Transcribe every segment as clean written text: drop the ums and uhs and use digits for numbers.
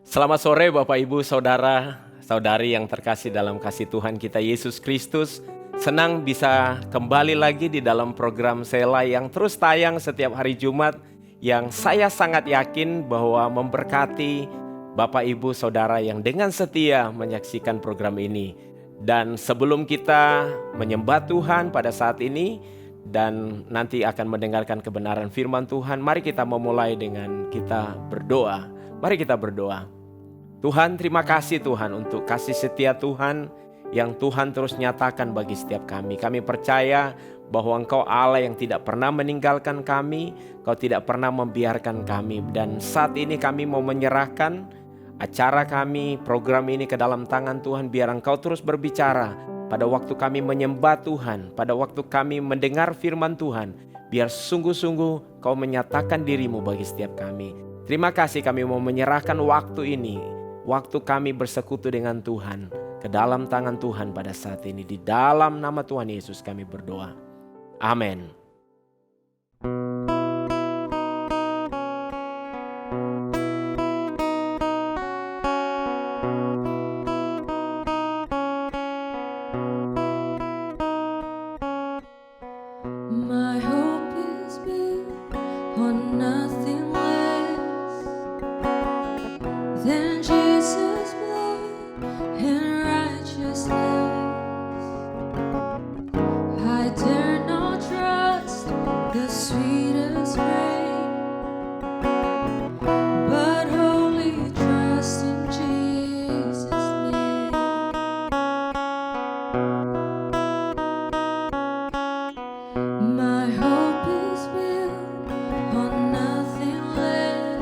Selamat sore Bapak Ibu Saudara, Saudari yang terkasih dalam kasih Tuhan kita Yesus Kristus. Senang bisa kembali lagi di dalam program Sela yang terus tayang setiap hari Jumat, yang saya sangat yakin bahwa memberkati Bapak Ibu Saudara yang dengan setia menyaksikan program ini. Dan sebelum kita menyembah Tuhan pada saat ini dan nanti akan mendengarkan kebenaran firman Tuhan, mari kita memulai dengan kita berdoa. Mari kita berdoa. Tuhan, terima kasih Tuhan untuk kasih setia Tuhan yang Tuhan terus nyatakan bagi setiap kami. Kami percaya bahwa Engkau Allah yang tidak pernah meninggalkan kami, Engkau tidak pernah membiarkan kami. Dan saat ini kami mau menyerahkan acara kami, program ini ke dalam tangan Tuhan. Biar Engkau terus berbicara pada waktu kami menyembah Tuhan, pada waktu kami mendengar firman Tuhan. Biar sungguh-sungguh Kau menyatakan dirimu bagi setiap kami. Terima kasih, kami mau menyerahkan waktu ini, waktu kami bersekutu dengan Tuhan, ke dalam tangan Tuhan pada saat ini. Di dalam nama Tuhan Yesus kami berdoa. Amin. My hope is built on nothing less than Jesus' blood and righteousness. I dare not trust the sweetest rain, but wholly trust in Jesus' name. My hope is built on nothing less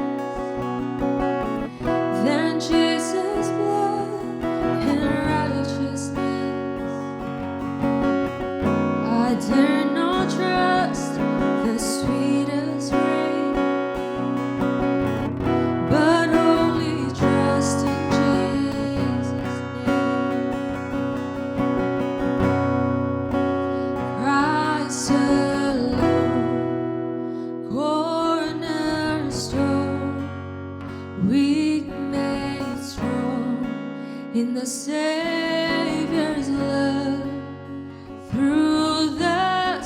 than Jesus' blood and righteousness. I dare not trust the sweetest rain, but only trust in Jesus' name. Christ alone, cornerstone, weak made strong in the Savior's love. Through the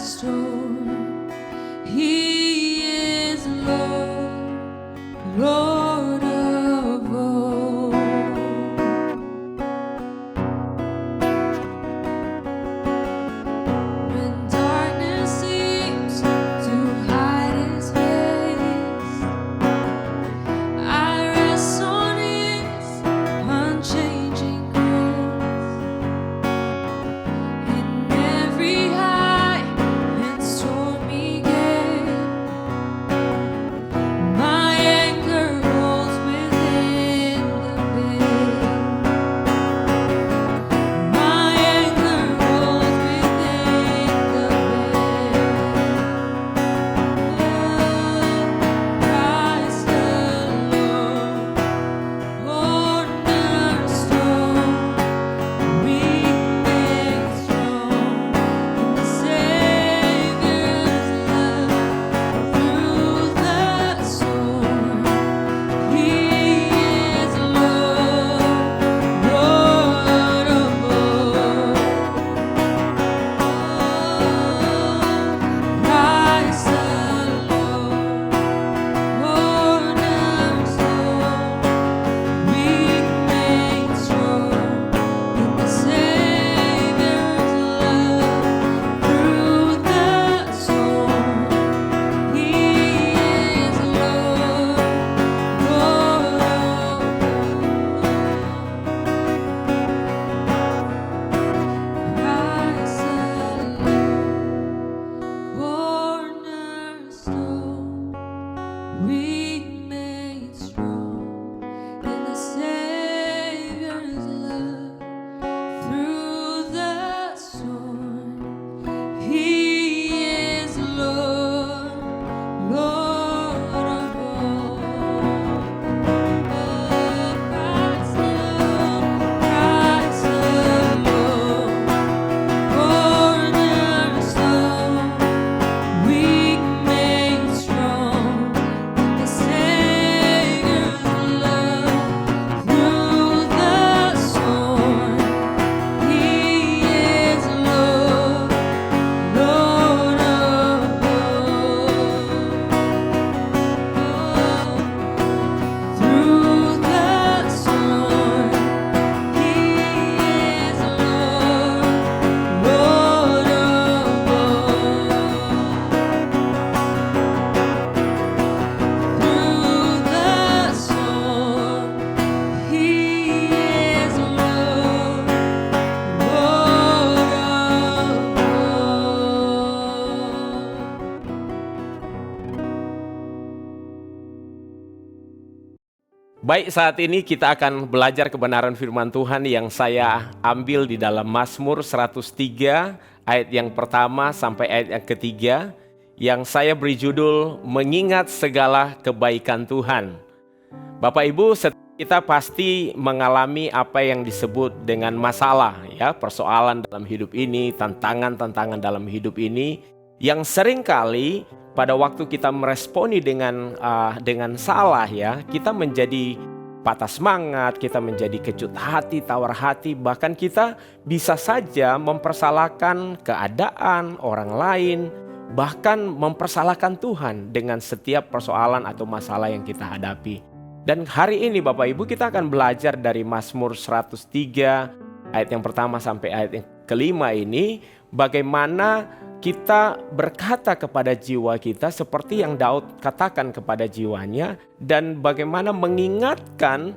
Baik, saat ini kita akan belajar kebenaran firman Tuhan yang saya ambil di dalam Mazmur 103 ayat yang pertama sampai ayat yang ketiga, yang saya beri judul Mengingat Segala Kebaikan Tuhan. Bapak Ibu, kita pasti mengalami apa yang disebut dengan masalah, ya, persoalan dalam hidup ini, tantangan-tantangan dalam hidup ini, yang seringkali pada waktu kita meresponi dengan salah, ya, kita menjadi patah semangat, kita menjadi kecut hati, tawar hati, bahkan kita bisa saja mempersalahkan keadaan orang lain, bahkan mempersalahkan Tuhan dengan setiap persoalan atau masalah yang kita hadapi. Dan hari ini Bapak Ibu, kita akan belajar dari Mazmur 103 ayat yang pertama sampai ayat yang kelima ini, bagaimana kita berkata kepada jiwa kita seperti yang Daud katakan kepada jiwanya, dan bagaimana mengingatkan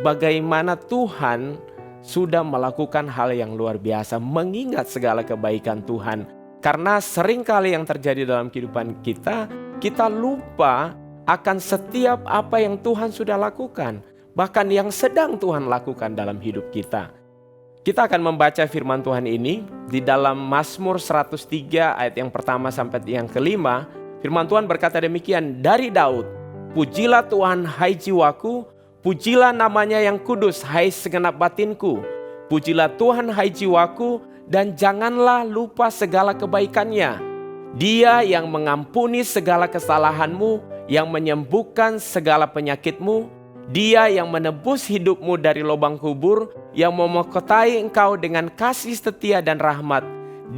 bagaimana Tuhan sudah melakukan hal yang luar biasa, mengingat segala kebaikan Tuhan. Karena seringkali yang terjadi dalam kehidupan kita, kita lupa akan setiap apa yang Tuhan sudah lakukan, bahkan yang sedang Tuhan lakukan dalam hidup kita. Kita akan membaca firman Tuhan ini di dalam Mazmur 103 ayat yang pertama sampai yang kelima. Firman Tuhan berkata demikian, dari Daud, pujilah Tuhan hai jiwaku, pujilah namanya yang kudus hai segenap batinku. Pujilah Tuhan hai jiwaku, dan janganlah lupa segala kebaikannya. Dia yang mengampuni segala kesalahanmu, yang menyembuhkan segala penyakitmu. Dia yang menebus hidupmu dari lubang kubur, yang memahkotai engkau dengan kasih setia dan rahmat.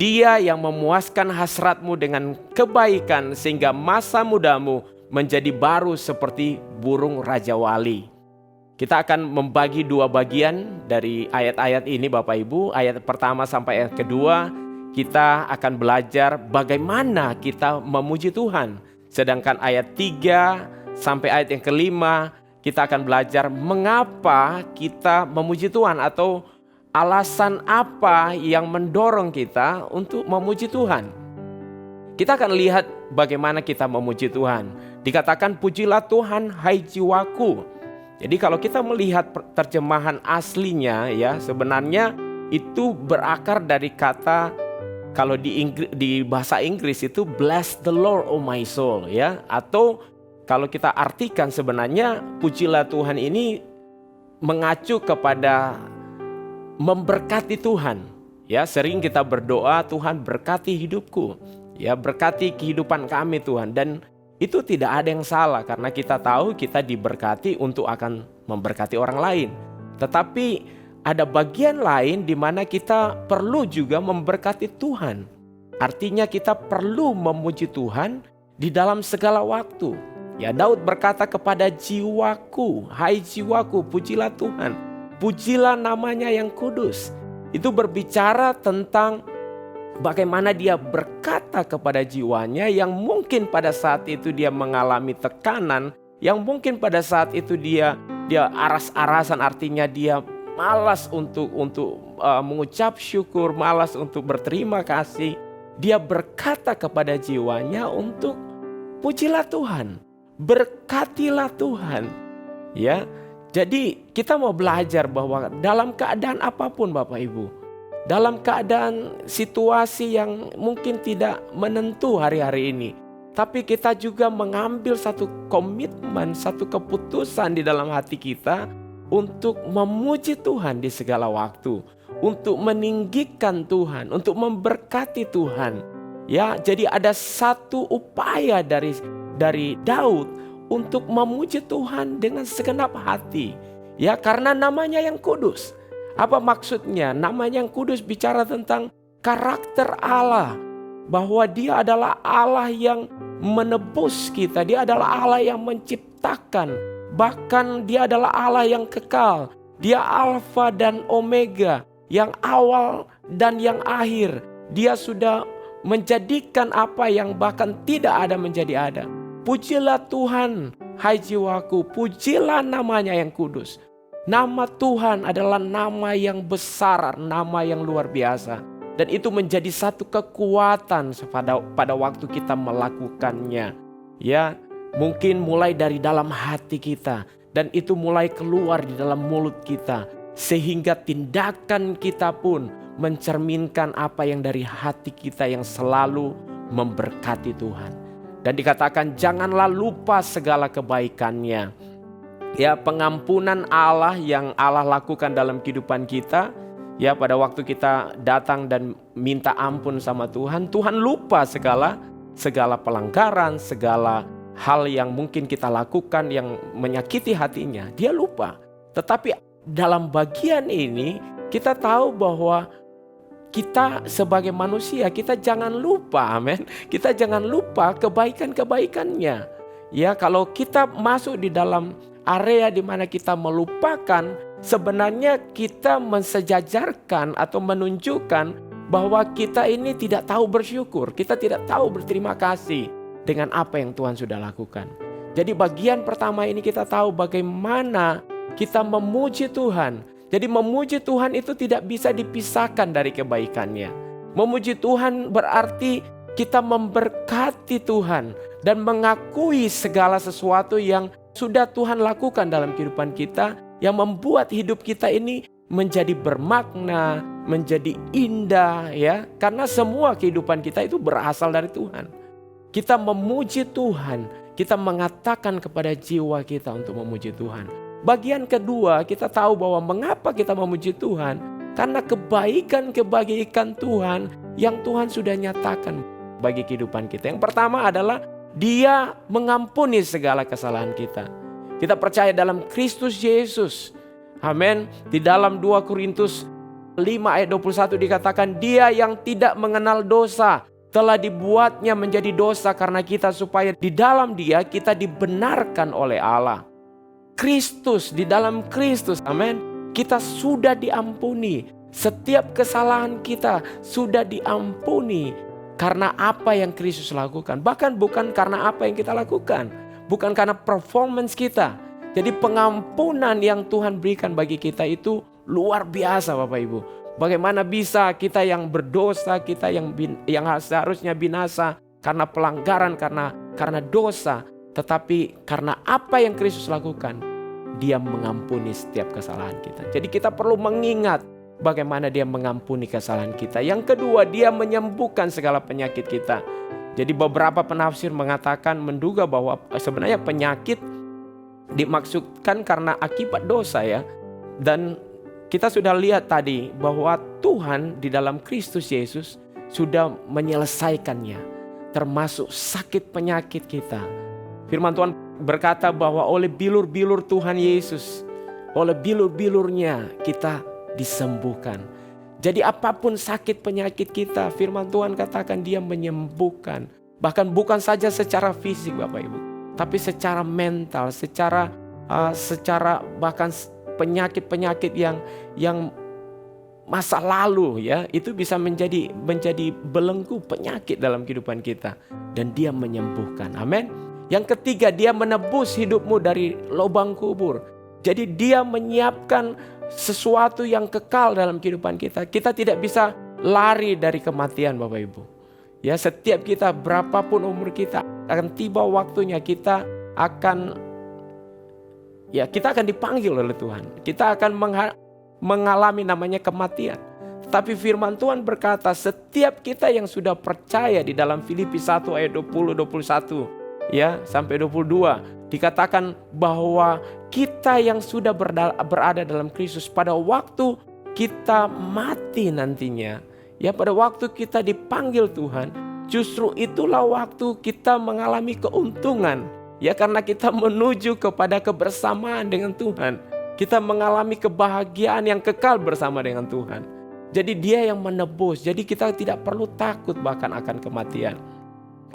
Dia yang memuaskan hasratmu dengan kebaikan, sehingga masa mudamu menjadi baru seperti burung Raja Wali. Kita akan membagi dua bagian dari ayat-ayat ini Bapak Ibu. Ayat pertama sampai ayat kedua, kita akan belajar bagaimana kita memuji Tuhan. Sedangkan ayat 3 sampai ayat yang kelima, kita akan belajar mengapa kita memuji Tuhan, atau alasan apa yang mendorong kita untuk memuji Tuhan. Kita akan lihat bagaimana kita memuji Tuhan. Dikatakan pujilah Tuhan hai jiwaku. Jadi kalau kita melihat terjemahan aslinya, ya, sebenarnya itu berakar dari kata, kalau di bahasa Inggris itu bless the Lord oh my soul, ya, atau kalau kita artikan sebenarnya pujilah Tuhan ini mengacu kepada memberkati Tuhan. Ya, sering kita berdoa, Tuhan berkati hidupku, ya, berkati kehidupan kami Tuhan. Dan itu tidak ada yang salah, karena kita tahu kita diberkati untuk akan memberkati orang lain. Tetapi ada bagian lain di mana kita perlu juga memberkati Tuhan. Artinya kita perlu memuji Tuhan di dalam segala waktu. Ya, Daud berkata kepada jiwaku, hai jiwaku, pujilah Tuhan, pujilah namanya yang kudus. Itu berbicara tentang bagaimana dia berkata kepada jiwanya yang mungkin pada saat itu dia mengalami tekanan, yang mungkin pada saat itu dia aras-arasan, artinya dia malas untuk mengucap syukur, malas untuk berterima kasih. Dia berkata kepada jiwanya untuk pujilah Tuhan, berkatilah Tuhan, ya. Jadi kita mau belajar bahwa dalam keadaan apapun Bapak Ibu, dalam keadaan situasi yang mungkin tidak menentu hari-hari ini, tapi kita juga mengambil satu komitmen, satu keputusan di dalam hati kita untuk memuji Tuhan di segala waktu, untuk meninggikan Tuhan, untuk memberkati Tuhan. Ya, jadi ada satu upaya dari Daud untuk memuji Tuhan dengan segenap hati. Ya, karena namanya yang kudus. Apa maksudnya? Namanya yang kudus bicara tentang karakter Allah, bahwa Dia adalah Allah yang menebus kita, Dia adalah Allah yang menciptakan, bahkan Dia adalah Allah yang kekal. Dia Alfa dan Omega, yang awal dan yang akhir. Dia sudah menjadikan apa yang bahkan tidak ada menjadi ada. Pujilah Tuhan hai jiwaku, pujilah namanya yang kudus. Nama Tuhan adalah nama yang besar, nama yang luar biasa. Dan itu menjadi satu kekuatan pada waktu kita melakukannya. Ya, mungkin mulai dari dalam hati kita, Dan itu mulai keluar di dalam mulut kita. Sehingga tindakan kita pun mencerminkan apa yang dari hati kita yang selalu memberkati Tuhan. Dan dikatakan janganlah lupa segala kebaikannya. Ya, pengampunan Allah yang Allah lakukan dalam kehidupan kita. Ya, pada waktu kita datang dan minta ampun sama Tuhan, Tuhan lupa segala pelanggaran, segala hal yang mungkin kita lakukan yang menyakiti hatinya. Dia lupa. Tetapi dalam bagian ini kita tahu bahwa kita sebagai manusia, kita jangan lupa, amin. Kita jangan lupa kebaikan-kebaikannya. Ya, kalau kita masuk di dalam area di mana kita melupakan, sebenarnya kita mensejajarkan atau menunjukkan bahwa kita ini tidak tahu bersyukur. Kita tidak tahu berterima kasih dengan apa yang Tuhan sudah lakukan. Jadi bagian pertama ini kita tahu bagaimana kita memuji Tuhan. Jadi memuji Tuhan itu tidak bisa dipisahkan dari kebaikannya. Memuji Tuhan berarti kita memberkati Tuhan dan mengakui segala sesuatu yang sudah Tuhan lakukan dalam kehidupan kita, yang membuat hidup kita ini menjadi bermakna, menjadi indah, ya. Karena semua kehidupan kita itu berasal dari Tuhan. Kita memuji Tuhan, kita mengatakan kepada jiwa kita untuk memuji Tuhan. Bagian kedua, kita tahu bahwa mengapa kita memuji Tuhan, karena kebaikan-kebaikan Tuhan yang Tuhan sudah nyatakan bagi kehidupan kita. Yang pertama adalah Dia mengampuni segala kesalahan kita. Kita percaya dalam Kristus Yesus. Amin. Di dalam 2 Korintus 5 ayat 21 dikatakan, Dia yang tidak mengenal dosa telah dibuatnya menjadi dosa karena kita, supaya di dalam Dia kita dibenarkan oleh Allah. Kristus, di dalam Kristus, amin, kita sudah diampuni. Setiap kesalahan kita sudah diampuni karena apa yang Kristus lakukan. Bahkan bukan karena apa yang kita lakukan, bukan karena performance kita. Jadi pengampunan yang Tuhan berikan bagi kita itu luar biasa, Bapak Ibu. Bagaimana bisa kita yang berdosa, kita yang seharusnya binasa karena pelanggaran, karena dosa, tetapi karena apa yang Kristus lakukan, Dia mengampuni setiap kesalahan kita. Jadi kita perlu mengingat bagaimana Dia mengampuni kesalahan kita. Yang kedua, Dia menyembuhkan segala penyakit kita. Jadi beberapa penafsir mengatakan, menduga bahwa sebenarnya penyakit dimaksudkan karena akibat dosa, ya. Dan kita sudah lihat tadi bahwa Tuhan di dalam Kristus Yesus sudah menyelesaikannya, termasuk sakit penyakit kita. Firman Tuhan berkata bahwa oleh bilur-bilur Tuhan Yesus, oleh bilur-bilurnya kita disembuhkan. Jadi apapun sakit penyakit kita, firman Tuhan katakan Dia menyembuhkan. Bahkan bukan saja secara fisik, Bapak Ibu, tapi secara mental, secara bahkan penyakit-penyakit yang masa lalu, ya, itu bisa menjadi belenggu penyakit dalam kehidupan kita, dan Dia menyembuhkan. Amin. Yang ketiga, Dia menebus hidupmu dari lubang kubur. Jadi Dia menyiapkan sesuatu yang kekal dalam kehidupan kita. Kita tidak bisa lari dari kematian, Bapak Ibu. Ya, setiap kita, berapapun umur kita, akan tiba waktunya kita akan dipanggil oleh Tuhan. Kita akan mengalami namanya kematian. Tapi firman Tuhan berkata, setiap kita yang sudah percaya, di dalam Filipi 1 ayat 20-21 ya sampai 22, dikatakan bahwa kita yang sudah berada dalam Kristus, pada waktu kita mati nantinya, ya, pada waktu kita dipanggil Tuhan, justru itulah waktu kita mengalami keuntungan, ya, karena kita menuju kepada kebersamaan dengan Tuhan. Kita mengalami kebahagiaan yang kekal bersama dengan Tuhan. Jadi Dia yang menebus, jadi kita tidak perlu takut bahkan akan kematian.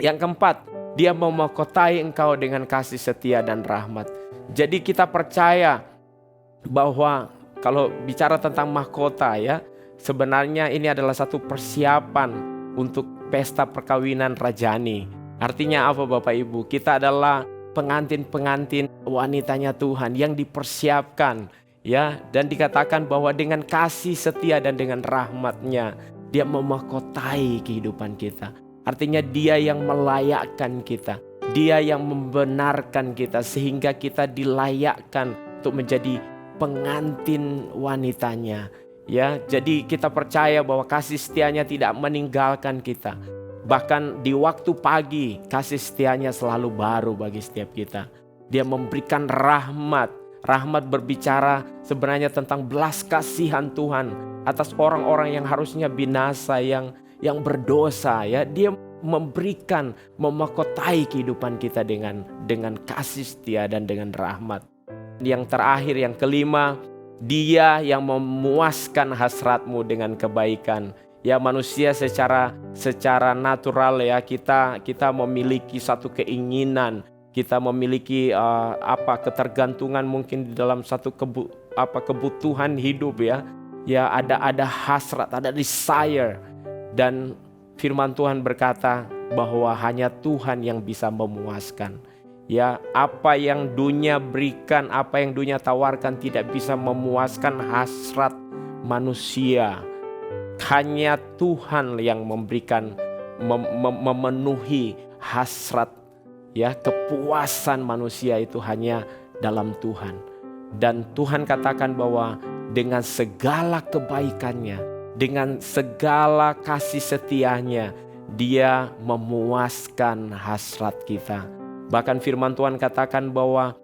Yang keempat, Dia memahkotai engkau dengan kasih setia dan rahmat. Jadi kita percaya bahwa kalau bicara tentang mahkota, ya, sebenarnya ini adalah satu persiapan untuk pesta perkawinan rajani. Artinya apa, Bapak Ibu? Kita adalah pengantin-pengantin wanitanya Tuhan yang dipersiapkan, ya, dan dikatakan bahwa dengan kasih setia dan dengan rahmatnya Dia memahkotai kehidupan kita. Artinya Dia yang melayakkan kita, Dia yang membenarkan kita sehingga kita dilayakkan untuk menjadi pengantin wanitanya. Ya, jadi kita percaya bahwa kasih setianya tidak meninggalkan kita. Bahkan di waktu pagi, kasih setianya selalu baru bagi setiap kita. Dia memberikan rahmat. Rahmat berbicara sebenarnya tentang belas kasihan Tuhan atas orang-orang yang harusnya binasa, yang berdosa. Ya, Dia memberikan, memahkotai kehidupan kita dengan kasih setia dan dengan rahmat. Yang terakhir, yang kelima, Dia yang memuaskan hasratmu dengan kebaikan. Ya, manusia secara natural ya, kita memiliki satu keinginan, kita memiliki ketergantungan mungkin di dalam satu kebutuhan hidup ya. Ya, ada hasrat, ada desire, dan firman Tuhan berkata bahwa hanya Tuhan yang bisa memuaskan. Ya, apa yang dunia berikan, apa yang dunia tawarkan tidak bisa memuaskan hasrat manusia. Hanya Tuhan yang memberikan, memenuhi hasrat, ya, kepuasan manusia itu hanya dalam Tuhan. Dan Tuhan katakan bahwa dengan segala kebaikannya, dengan segala kasih setianya, Dia memuaskan hasrat kita. Bahkan firman Tuhan katakan bahwa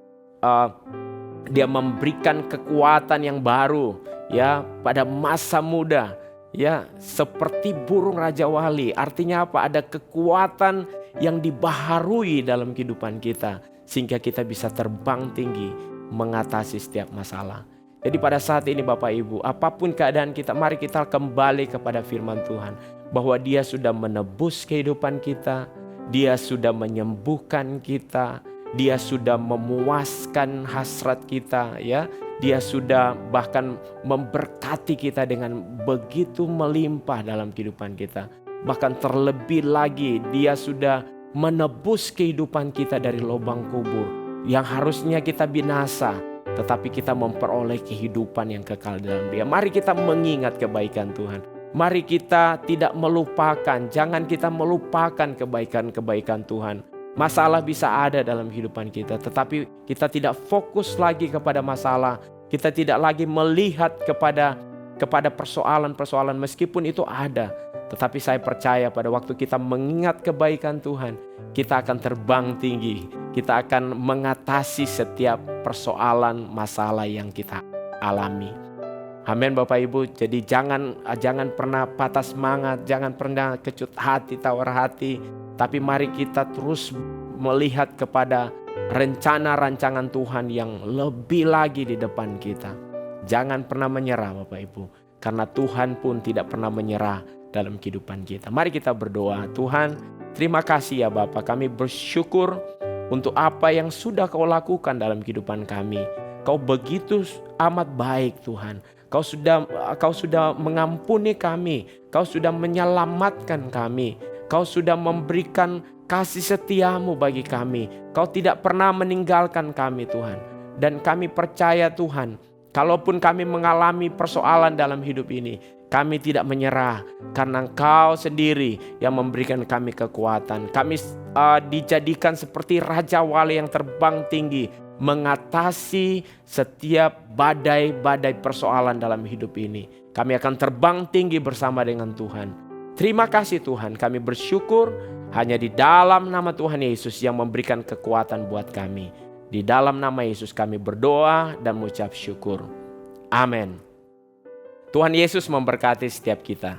Dia memberikan kekuatan yang baru ya pada masa muda, ya, seperti burung Raja Wali. Artinya apa? Ada kekuatan yang dibaharui dalam kehidupan kita sehingga kita bisa terbang tinggi mengatasi setiap masalah. Jadi pada saat ini Bapak Ibu, apapun keadaan kita, mari kita kembali kepada firman Tuhan bahwa Dia sudah menebus kehidupan kita. Dia sudah menyembuhkan kita, Dia sudah memuaskan hasrat kita, ya. Dia sudah bahkan memberkati kita dengan begitu melimpah dalam kehidupan kita. Bahkan terlebih lagi, Dia sudah menebus kehidupan kita dari lubang kubur yang harusnya kita binasa, tetapi kita memperoleh kehidupan yang kekal dalam Dia. Mari kita mengingat kebaikan Tuhan. Mari kita tidak melupakan, jangan kita melupakan kebaikan-kebaikan Tuhan. Masalah bisa ada dalam kehidupan kita, tetapi kita tidak fokus lagi kepada masalah. Kita tidak lagi melihat kepada persoalan-persoalan meskipun itu ada. Tetapi saya percaya pada waktu kita mengingat kebaikan Tuhan, kita akan terbang tinggi. Kita akan mengatasi setiap persoalan masalah yang kita alami. Amin Bapak Ibu. Jadi jangan pernah patah semangat, jangan pernah kecut hati, tawar hati. Tapi mari kita terus melihat kepada rencana rancangan Tuhan yang lebih lagi di depan kita. Jangan pernah menyerah Bapak Ibu, karena Tuhan pun tidak pernah menyerah dalam kehidupan kita. Mari kita berdoa. Tuhan, terima kasih ya Bapa, kami bersyukur untuk apa yang sudah Kau lakukan dalam kehidupan kami. Kau begitu amat baik Tuhan. Kau sudah mengampuni kami. Kau sudah menyelamatkan kami. Kau sudah memberikan kasih setiamu bagi kami. Kau tidak pernah meninggalkan kami Tuhan. Dan kami percaya Tuhan, kalaupun kami mengalami persoalan dalam hidup ini, kami tidak menyerah. Karena Engkau sendiri yang memberikan kami kekuatan. Kami dijadikan seperti Raja Wali yang terbang tinggi, mengatasi setiap badai-badai persoalan dalam hidup ini. Kami akan terbang tinggi bersama dengan Tuhan. Terima kasih Tuhan, kami bersyukur hanya di dalam nama Tuhan Yesus yang memberikan kekuatan buat kami. Di dalam nama Yesus kami berdoa dan mengucap syukur. Amin. Tuhan Yesus memberkati setiap kita.